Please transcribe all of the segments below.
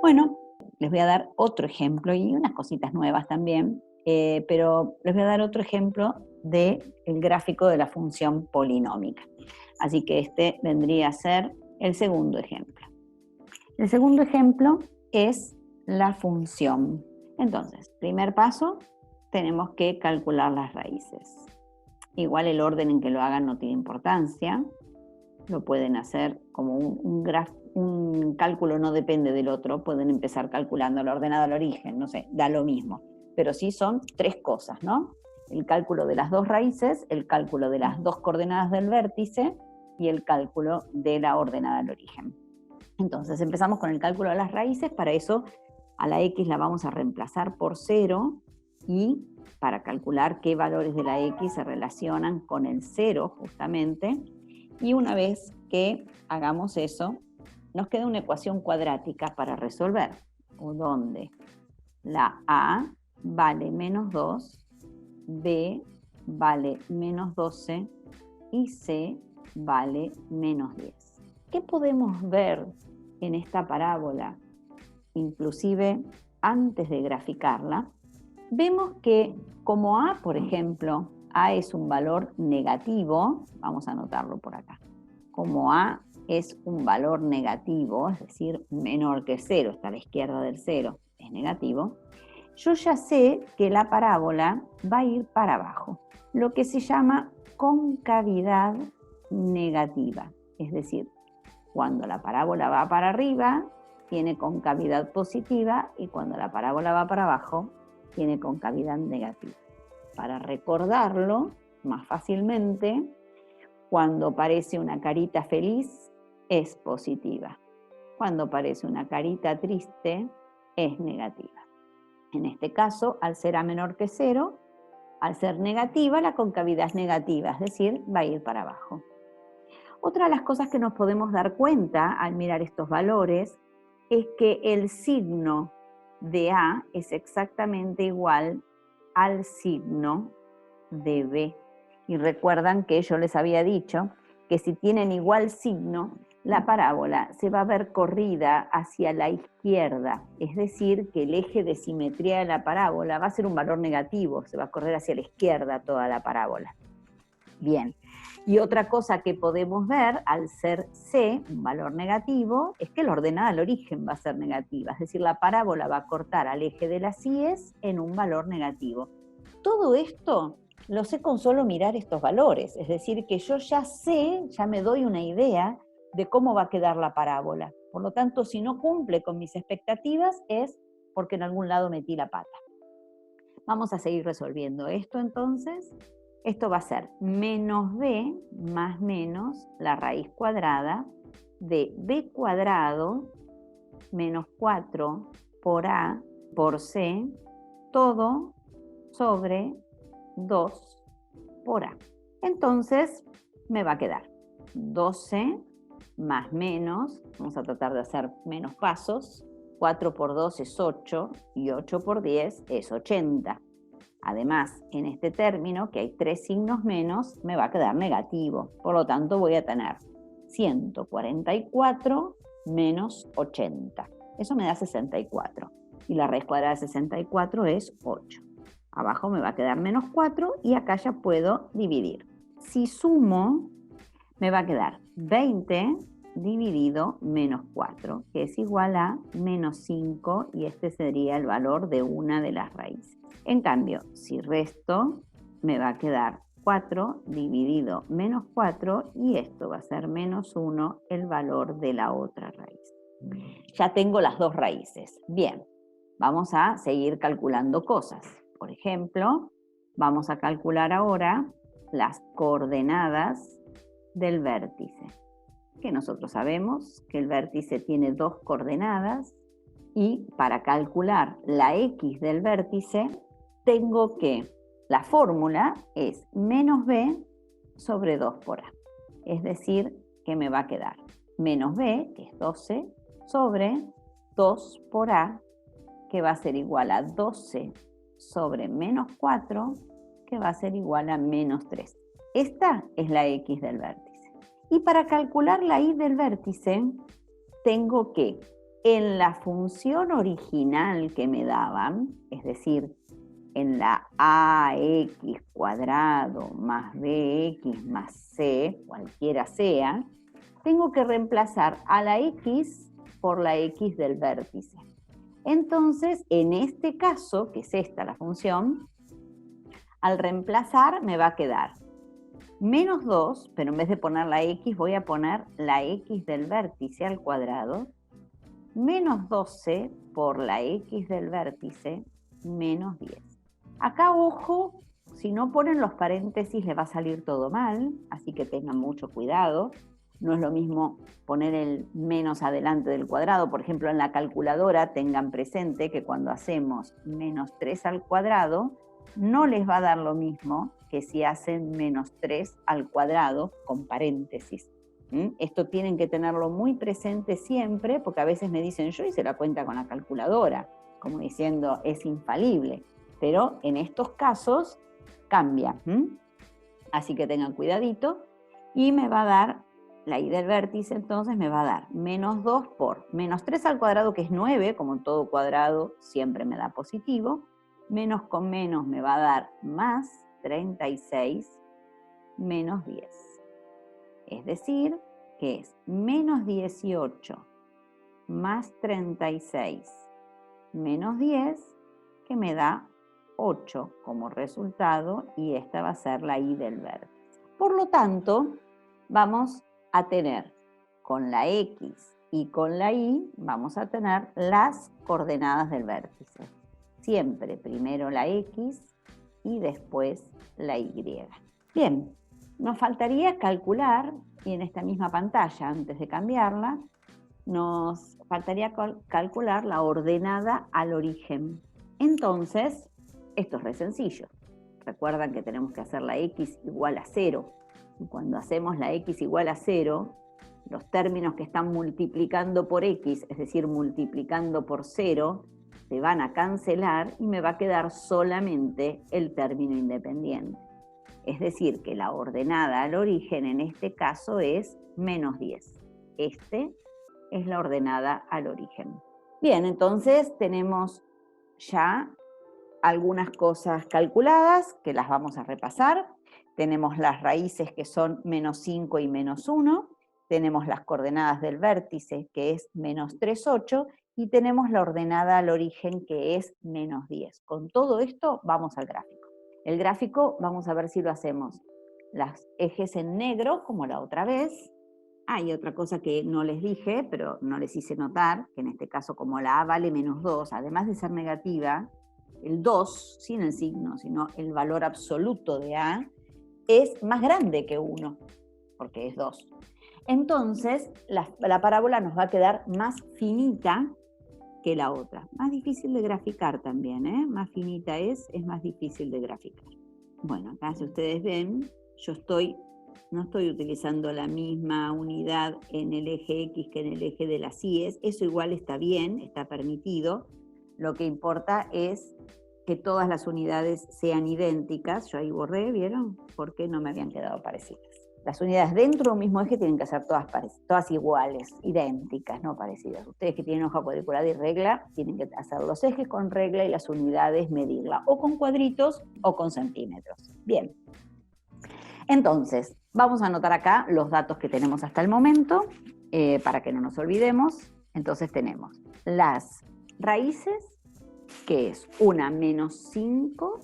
Bueno, les voy a dar otro ejemplo y unas cositas nuevas también, pero les voy a dar otro ejemplo del gráfico de la función polinómica. Así que este vendría a ser el segundo ejemplo. El segundo ejemplo es la función. Entonces, primer paso, tenemos que calcular las raíces. Igual el orden en que lo hagan no tiene importancia. Lo pueden hacer como un cálculo, no depende del otro, pueden empezar calculando la ordenada al origen, no sé, da lo mismo. Pero sí son tres cosas, ¿no? El cálculo de las dos raíces, el cálculo de las dos coordenadas del vértice y el cálculo de la ordenada al origen. Entonces empezamos con el cálculo de las raíces. Para eso a la x la vamos a reemplazar por 0 y para calcular qué valores de la x se relacionan con el 0 justamente. Y una vez que hagamos eso, nos queda una ecuación cuadrática para resolver, donde la a vale menos 2, b vale menos 12 y c vale menos 10. ¿Qué podemos ver en esta parábola? Inclusive antes de graficarla, vemos que como a, por ejemplo, a es un valor negativo, vamos a anotarlo por acá, como a es un valor negativo, es decir, menor que 0, está a la izquierda del 0, es negativo, yo ya sé que la parábola va a ir para abajo, lo que se llama concavidad negativa, es decir, cuando la parábola va para arriba, tiene concavidad positiva, y cuando la parábola va para abajo, tiene concavidad negativa. Para recordarlo más fácilmente, cuando aparece una carita feliz, es positiva. Cuando aparece una carita triste, es negativa. En este caso, al ser a menor que 0, al ser negativa, la concavidad es negativa, es decir, va a ir para abajo. Otra de las cosas que nos podemos dar cuenta al mirar estos valores es que el signo de A es exactamente igual al signo de B. Y recuerdan que yo les había dicho que si tienen igual signo, la parábola se va a ver corrida hacia la izquierda, es decir, que el eje de simetría de la parábola va a ser un valor negativo, se va a correr hacia la izquierda toda la parábola. Bien, y otra cosa que podemos ver, al ser C un valor negativo, es que la ordenada al origen va a ser negativa, es decir, la parábola va a cortar al eje de las íes en un valor negativo. Todo esto lo sé con solo mirar estos valores, es decir, que yo ya sé, ya me doy una idea de cómo va a quedar la parábola. Por lo tanto, si no cumple con mis expectativas, es porque en algún lado metí la pata. Vamos a seguir resolviendo esto entonces. Esto va a ser menos b más menos la raíz cuadrada de b cuadrado menos 4 por a por c, todo sobre 2 por a. Entonces me va a quedar 12 más menos, vamos a tratar de hacer menos pasos, 4 por 2 es 8 y 8 por 10 es 80. Además, en este término, que hay 3 signos menos, me va a quedar negativo. Por lo tanto, voy a tener 144 menos 80. Eso me da 64. Y la raíz cuadrada de 64 es 8. Abajo me va a quedar menos 4 y acá ya puedo dividir. Si sumo, me va a quedar 20 dividido menos 4, que es igual a menos 5, y este sería el valor de una de las raíces. En cambio, si resto, me va a quedar 4 dividido menos 4, y esto va a ser menos 1, el valor de la otra raíz. Ya tengo las dos raíces. Bien, vamos a seguir calculando cosas. Por ejemplo, vamos a calcular ahora las coordenadas del vértice, que nosotros sabemos que el vértice tiene dos coordenadas, y para calcular la x del vértice tengo que, la fórmula es menos b sobre 2 por a, es decir, que me va a quedar menos b, que es 12, sobre 2 por a, que va a ser igual a 12 sobre menos 4, que va a ser igual a menos 3. Esta es la x del vértice. Y para calcular la y del vértice, tengo que en la función original que me daban, es decir, en la ax cuadrado más bx más c, cualquiera sea, tengo que reemplazar a la x por la x del vértice. Entonces, en este caso, que es esta la función, al reemplazar me va a quedar menos 2, pero en vez de poner la x voy a poner la x del vértice al cuadrado, menos 12 por la x del vértice, menos 10. Acá, ojo, si no ponen los paréntesis le va a salir todo mal, así que tengan mucho cuidado. No es lo mismo poner el menos adelante del cuadrado. Por ejemplo, en la calculadora tengan presente que cuando hacemos menos 3 al cuadrado, no les va a dar lo mismo que si hacen menos 3 al cuadrado con paréntesis. Esto tienen que tenerlo muy presente siempre, porque a veces me dicen, yo hice la cuenta con la calculadora, como diciendo, es infalible. Pero en estos casos cambia. Así que tengan cuidadito. Y me va a dar, la y del vértice entonces me va a dar menos 2 por menos 3 al cuadrado, que es 9, como en todo cuadrado siempre me da positivo. Menos con menos me va a dar más 36 menos 10. Es decir, que es menos 18 más 36 menos 10, que me da 8 como resultado, y esta va a ser la y del vértice. Por lo tanto, vamos a tener con la x y con la y, vamos a tener las coordenadas del vértice. Siempre primero la x y después la y. Bien, nos faltaría calcular, y en esta misma pantalla, antes de cambiarla, nos faltaría calcular la ordenada al origen. Entonces, esto es re sencillo. Recuerdan que tenemos que hacer la x igual a 0. Y cuando hacemos la x igual a 0, los términos que están multiplicando por x, es decir, multiplicando por 0, se van a cancelar y me va a quedar solamente el término independiente. Es decir, que la ordenada al origen en este caso es menos 10. Este es la ordenada al origen. Bien, entonces tenemos ya algunas cosas calculadas que las vamos a repasar. Tenemos las raíces que son menos 5 y menos 1. Tenemos las coordenadas del vértice que es menos 3, 8. Y tenemos la ordenada al origen que es menos 10. Con todo esto vamos al gráfico. El gráfico vamos a ver si lo hacemos las ejes en negro como la otra vez. Y otra cosa que no les dije, pero no les hice notar, que en este caso como la A vale menos 2, además de ser negativa, el 2, sin el signo, sino el valor absoluto de A, es más grande que 1, porque es 2. Entonces, la parábola nos va a quedar más finita que la otra. Más difícil de graficar también, ¿eh? Más finita es más difícil de graficar. Bueno, acá si ustedes ven, yo no estoy utilizando la misma unidad en el eje X que en el eje de las Y's. Eso igual está bien, está permitido. Lo que importa es que todas las unidades sean idénticas. Yo ahí borré, ¿vieron? Porque no me habían quedado parecidas. Las unidades dentro de un mismo eje tienen que ser todas iguales, idénticas, no parecidas. Ustedes que tienen hoja cuadriculada y regla, tienen que hacer los ejes con regla y las unidades medirla, o con cuadritos o con centímetros. Bien. Entonces, vamos a anotar acá los datos que tenemos hasta el momento, para que no nos olvidemos. Entonces tenemos las raíces, que es una menos 5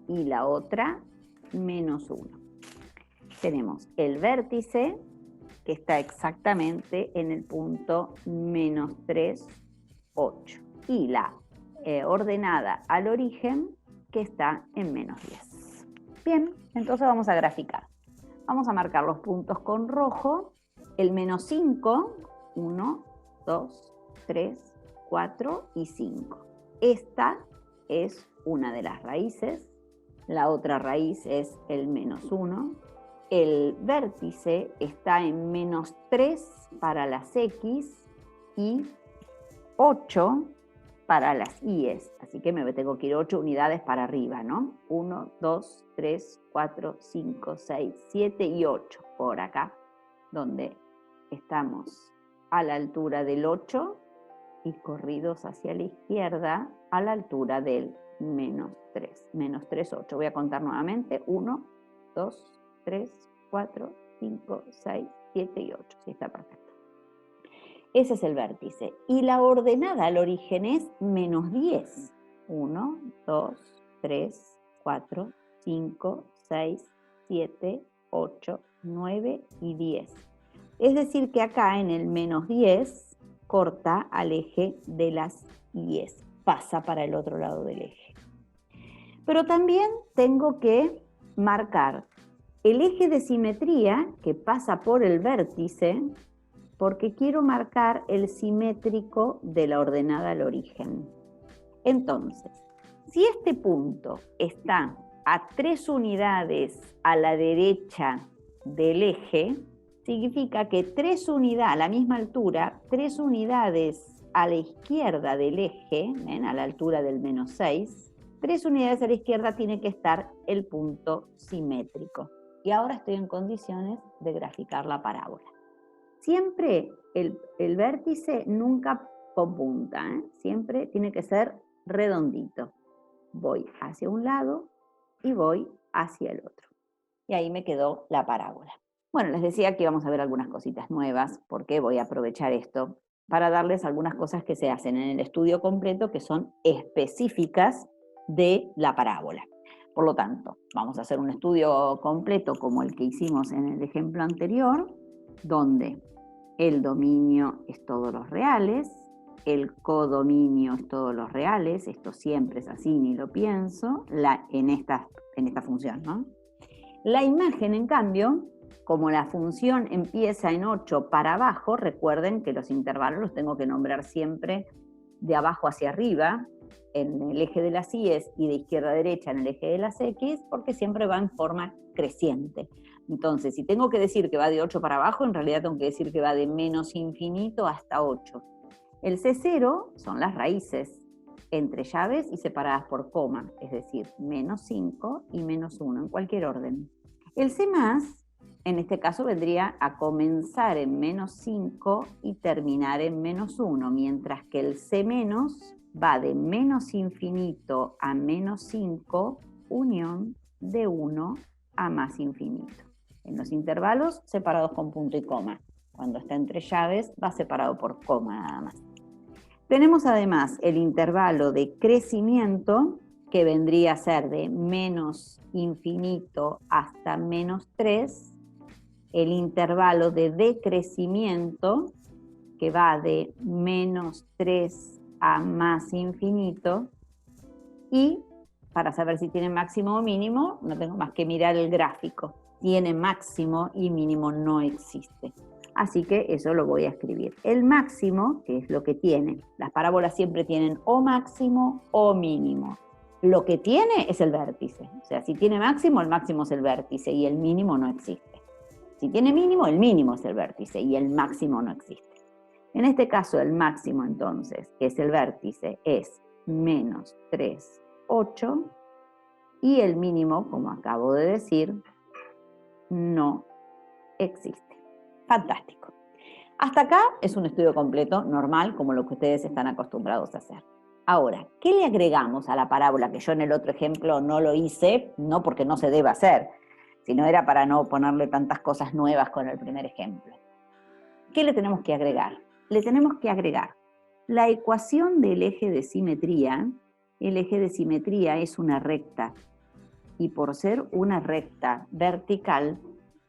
y la otra menos 1. Tenemos el vértice, que está exactamente en el punto menos 3, 8. Y la ordenada al origen, que está en menos 10. Bien, entonces vamos a graficar. Vamos a marcar los puntos con rojo. El menos 5, 1, 2, 3, 4 y 5. Esta es una de las raíces. La otra raíz es el menos 1. El vértice está en menos 3 para las X y 8 para las Y's. Así que me tengo que ir 8 unidades para arriba, ¿no? 1, 2, 3, 4, 5, 6, 7 y 8. Por acá, donde estamos a la altura del 8, y corridos hacia la izquierda a la altura del menos 3. Menos 3, 8. Voy a contar nuevamente. 1, 2, 3, 4, 5, 6, 7 y 8. Sí, está perfecto. Ese es el vértice. Y la ordenada al origen es menos 10. 1, 2, 3, 4, 5, 6, 7, 8, 9 y 10. Es decir que acá en el menos 10 corta al eje de las I's, pasa para el otro lado del eje. Pero también tengo que marcar el eje de simetría que pasa por el vértice, porque quiero marcar el simétrico de la ordenada al origen. Entonces, si este punto está a 3 unidades a la derecha del eje, significa que 3 unidades, a la misma altura, 3 unidades a la izquierda del eje, ¿ven? A la altura del menos 6, 3 unidades a la izquierda tiene que estar el punto simétrico. Y ahora estoy en condiciones de graficar la parábola. Siempre el vértice nunca con punta, ¿eh? Siempre tiene que ser redondito. Voy hacia un lado y voy hacia el otro. Y ahí me quedó la parábola. Bueno, les decía que íbamos a ver algunas cositas nuevas, porque voy a aprovechar esto para darles algunas cosas que se hacen en el estudio completo que son específicas de la parábola. Por lo tanto, vamos a hacer un estudio completo como el que hicimos en el ejemplo anterior, donde el dominio es todos los reales, el codominio es todos los reales, esto siempre es así, ni lo pienso, en esta función, ¿no? La imagen, en cambio, como la función empieza en 8 para abajo, recuerden que los intervalos los tengo que nombrar siempre de abajo hacia arriba, en el eje de las I's y de izquierda a derecha en el eje de las X, porque siempre va en forma creciente. Entonces, si tengo que decir que va de 8 para abajo, en realidad tengo que decir que va de menos infinito hasta 8. El C0 son las raíces entre llaves y separadas por coma, es decir, menos 5 y menos 1, en cualquier orden. El C+, en este caso, vendría a comenzar en menos 5 y terminar en menos 1, mientras que el C- va de menos infinito a menos 5, unión de 1 a más infinito. En los intervalos, separados con punto y coma. Cuando está entre llaves, va separado por coma nada más. Tenemos además el intervalo de crecimiento, que vendría a ser de menos infinito hasta menos 3, el intervalo de decrecimiento, que va de menos 3 a más infinito, y para saber si tiene máximo o mínimo, no tengo más que mirar el gráfico. Tiene máximo y mínimo no existe. Así que eso lo voy a escribir. El máximo, que es lo que tiene, las parábolas siempre tienen o máximo o mínimo. Lo que tiene es el vértice. O sea, si tiene máximo, el máximo es el vértice y el mínimo no existe. Si tiene mínimo, el mínimo es el vértice y el máximo no existe. En este caso, el máximo, entonces, que es el vértice, es menos 3, 8, y el mínimo, como acabo de decir, no existe. Fantástico. Hasta acá es un estudio completo, normal, como lo que ustedes están acostumbrados a hacer. Ahora, ¿qué le agregamos a la parábola? Que yo en el otro ejemplo no lo hice, no porque no se deba hacer, sino era para no ponerle tantas cosas nuevas con el primer ejemplo. ¿Qué le tenemos que agregar? Le tenemos que agregar la ecuación del eje de simetría. El eje de simetría es una recta, y por ser una recta vertical,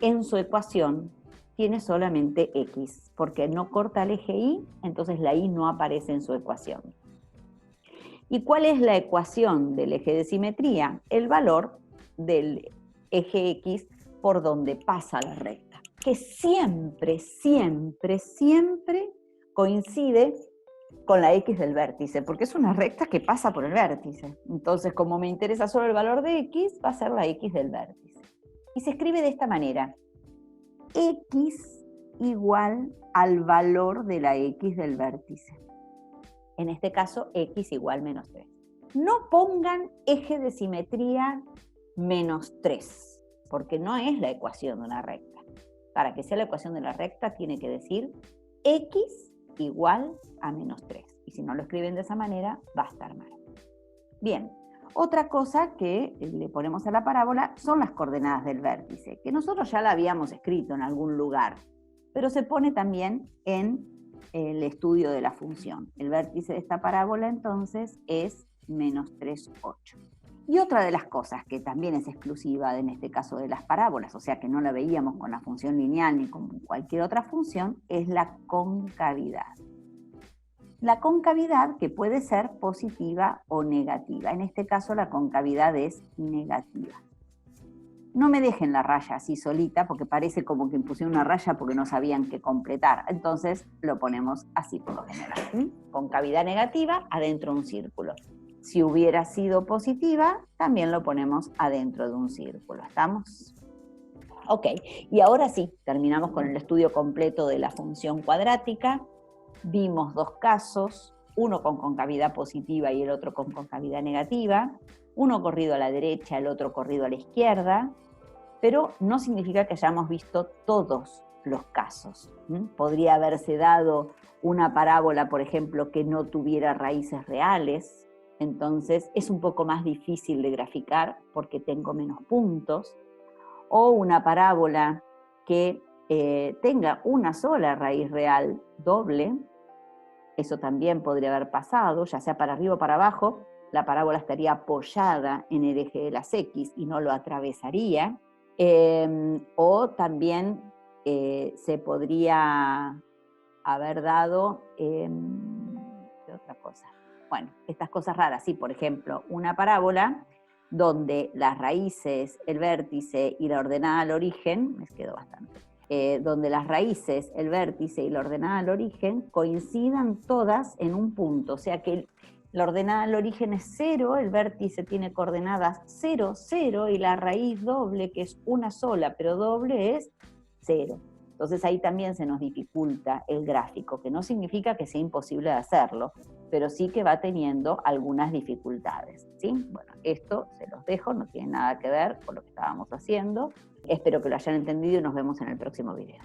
en su ecuación tiene solamente X, porque no corta el eje Y, entonces la Y no aparece en su ecuación. ¿Y cuál es la ecuación del eje de simetría? El valor del eje X por donde pasa la recta, que siempre, siempre, siempre coincide con la X del vértice, porque es una recta que pasa por el vértice. Entonces, como me interesa solo el valor de X, va a ser la X del vértice. Y se escribe de esta manera: X igual al valor de la X del vértice. En este caso, X igual menos 3. No pongan eje de simetría menos 3, porque no es la ecuación de una recta. Para que sea la ecuación de la recta, tiene que decir X igual a menos 3. Y si no lo escriben de esa manera, va a estar mal. Bien, otra cosa que le ponemos a la parábola son las coordenadas del vértice, que nosotros ya la habíamos escrito en algún lugar, pero se pone también en el estudio de la función. El vértice de esta parábola entonces es menos 3, 8. Y otra de las cosas que también es exclusiva en este caso de las parábolas, o sea que no la veíamos con la función lineal ni con cualquier otra función, es la concavidad. La concavidad que puede ser positiva o negativa. En este caso la concavidad es negativa. No me dejen la raya así solita porque parece como que impusieron una raya porque no sabían qué completar. Entonces lo ponemos así por lo general. Concavidad negativa, adentro de un círculo. Si hubiera sido positiva, también lo ponemos adentro de un círculo. ¿Estamos? Ok, y ahora sí, terminamos con el estudio completo de la función cuadrática. Vimos dos casos, uno con concavidad positiva y el otro con concavidad negativa, uno corrido a la derecha, el otro corrido a la izquierda, pero no significa que hayamos visto todos los casos. Podría haberse dado una parábola, por ejemplo, que no tuviera raíces reales, entonces es un poco más difícil de graficar porque tengo menos puntos, o una parábola que tenga una sola raíz real doble. Eso también podría haber pasado, ya sea para arriba o para abajo, la parábola estaría apoyada en el eje de las X y no lo atravesaría. O también se podría haber dado, ¿qué otra cosa? Bueno, estas cosas raras, sí, por ejemplo, una parábola donde las raíces, el vértice y la ordenada al origen, me quedó bastante, donde las raíces, el vértice y la ordenada al origen coincidan todas en un punto, o sea que la ordenada al origen es 0, el vértice tiene coordenadas 0, 0, y la raíz doble, que es una sola, pero doble, es 0. Entonces ahí también se nos dificulta el gráfico, que no significa que sea imposible de hacerlo, pero sí que va teniendo algunas dificultades, ¿sí? Bueno, esto se los dejo, no tiene nada que ver con lo que estábamos haciendo. Espero que lo hayan entendido y nos vemos en el próximo video.